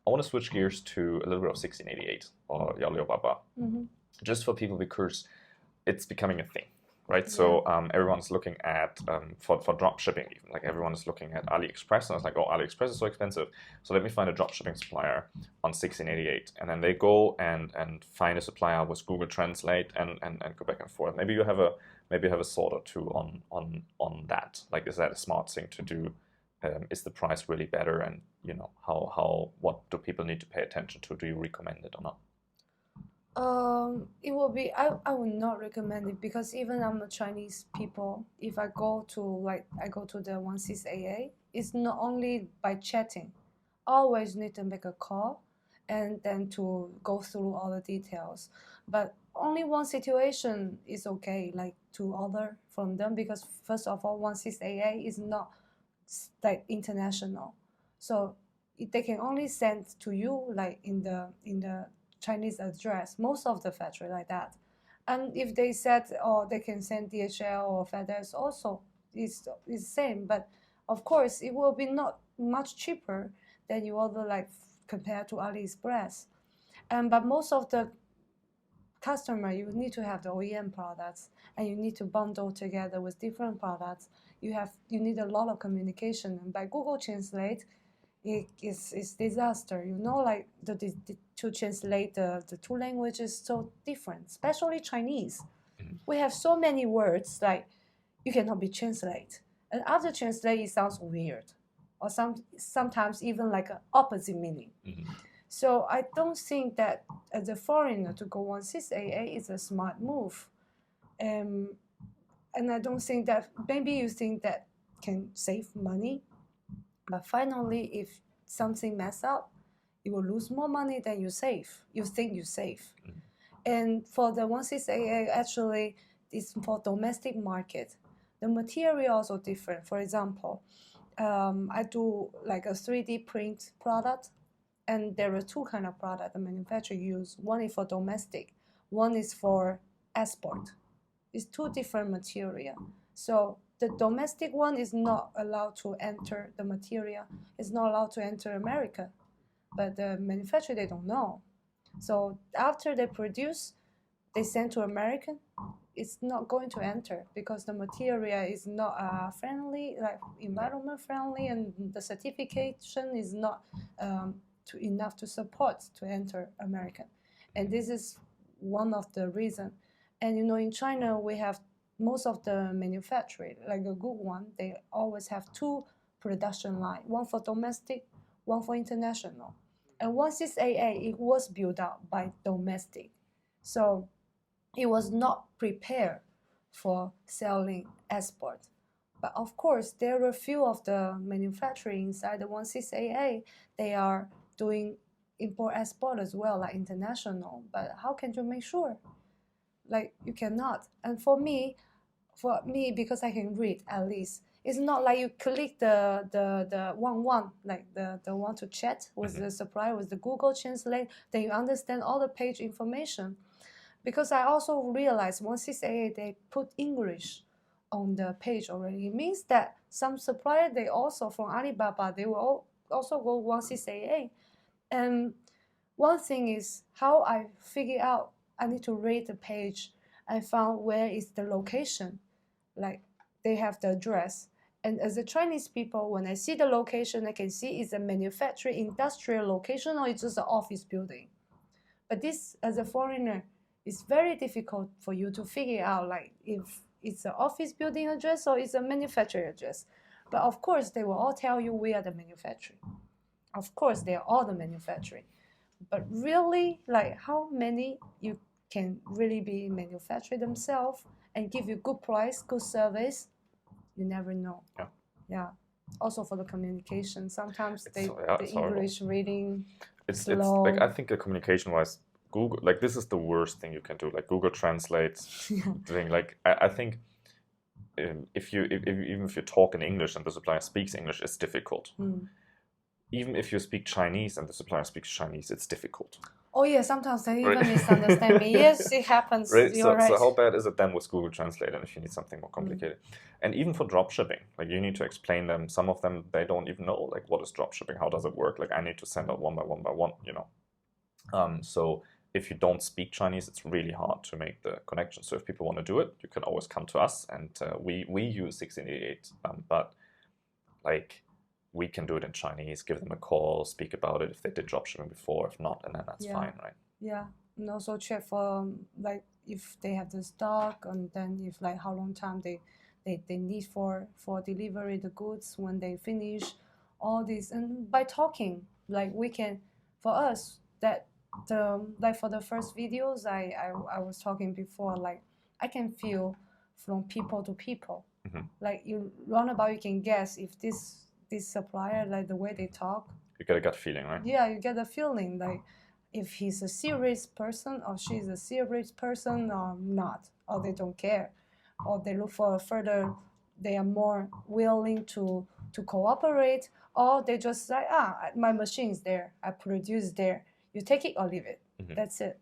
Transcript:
I want to switch gears to a little bit of 1688 or Yaoliobaba, just for people because it's becoming a thing, right? Yeah. So everyone's looking at, for drop shipping even, like everyone is looking at AliExpress and it's like, oh, AliExpress is so expensive. So let me find a drop shipping supplier on 1688. And then they go and find a supplier with Google Translate and go back and forth. Maybe you have a thought or two on that. Like, is that a smart thing to do? Is the price really better? And what do people need to pay attention to? Do you recommend it or not? It will be, I would not recommend it because even I'm a Chinese people, if I go to I go to the 16AA, it's not only by chatting. Always need to make a call and then to go through all the details. But only one situation is okay, like to order from them, because first of all, 16AA is not like international. So they can only send to you like in the Chinese address, most of the factory like that. And if they said, oh, they can send DHL or FedEx also, is same. But of course, it will be not much cheaper than you order like compared to AliExpress. But most of the customer, you need to have the OEM products, and you need to bundle together with different products. You need a lot of communication, and by Google Translate, it's disaster. Like to translate the two languages so different, especially Chinese. We have so many words like you cannot be translate, and after translate it sounds weird, or sometimes even like an opposite meaning. So I don't think that as a foreigner to go 16AA is a smart move. And I don't think that, maybe you think that can save money, but finally if something mess up, you will lose more money than you save. You think you save. And for the 16AA, actually, it's for domestic market. The material also different. For example, I do like a 3D print product, and there are two kind of product the manufacturer use. One is for domestic, one is for export. It's two different material. So the domestic one is not allowed to enter the material. It's not allowed to enter America. But the manufacturer, they don't know. So after they produce, they send to American. It's not going to enter because the material is not friendly, like environment friendly, and the certification is not enough to support to enter American. And this is one of the reasons. And in China, we have most of the manufacturing, like a good one, they always have two production line, one for domestic, one for international. And 16AA, it was built up by domestic. So it was not prepared for selling export. But of course, there are a few of the manufacturing inside the 16AA, they are doing import-export as well, like international. But how can you make sure? Like, you cannot. And for me, because I can read at least, it's not like you click the one, like the one to chat with the supplier, with the Google Translate, then you understand all the page information. Because I also realized 16AA, they put English on the page already. It means that some supplier, they also, from Alibaba, they will also go 16AA. And one thing is how I figure out I need to read the page. I found where is the location. Like they have the address. And as a Chinese people, when I see the location, I can see it's a manufacturing industrial location or it's just an office building. But this, as a foreigner, it's very difficult for you to figure out like if it's an office building address or it's a manufacturing address. But of course, they will all tell you we are the manufacturing. Of course, they are all the manufacturing. But really, like how many you can really be manufacturing themselves and give you good price, good service, you never know. Yeah. Also for the communication, sometimes the English reading it's slow. like, I think the communication-wise, Google, like this is the worst thing you can do. Like Google translates thing. Like I think even if you talk in English and the supplier speaks English, it's difficult. Even if you speak Chinese and the supplier speaks Chinese, it's difficult. Oh yeah, sometimes they even misunderstand me. Yes, it happens. Right? You're right. So how bad is it then with Google Translate and if you need something more complicated? And even for dropshipping, like you need to explain them. Some of them, they don't even know like what is dropshipping, how does it work? Like I need to send out one by one by one, you know. So if you don't speak Chinese, it's really hard to make the connection. So if people want to do it, you can always come to us, and we use 1688, but like we can do it in Chinese, give them a call, speak about it if they did dropshipping before. If not, and then that's Yeah. fine, right? Yeah, and also check for like if they have the stock, and then if like how long time they need for delivery the goods when they finish, all this. And by talking, like we can, for us that the like for the first videos I was talking before, like I can feel from people to people. Like you roundabout you can guess if this supplier, like the way they talk, You get a gut feeling, right? yeah, you get a feeling like if he's a serious person or she's a serious person or not, or they don't care, or they look for further, they are more willing to cooperate, or they just like, my machine is there, I produce there, you take it or leave it. That's it.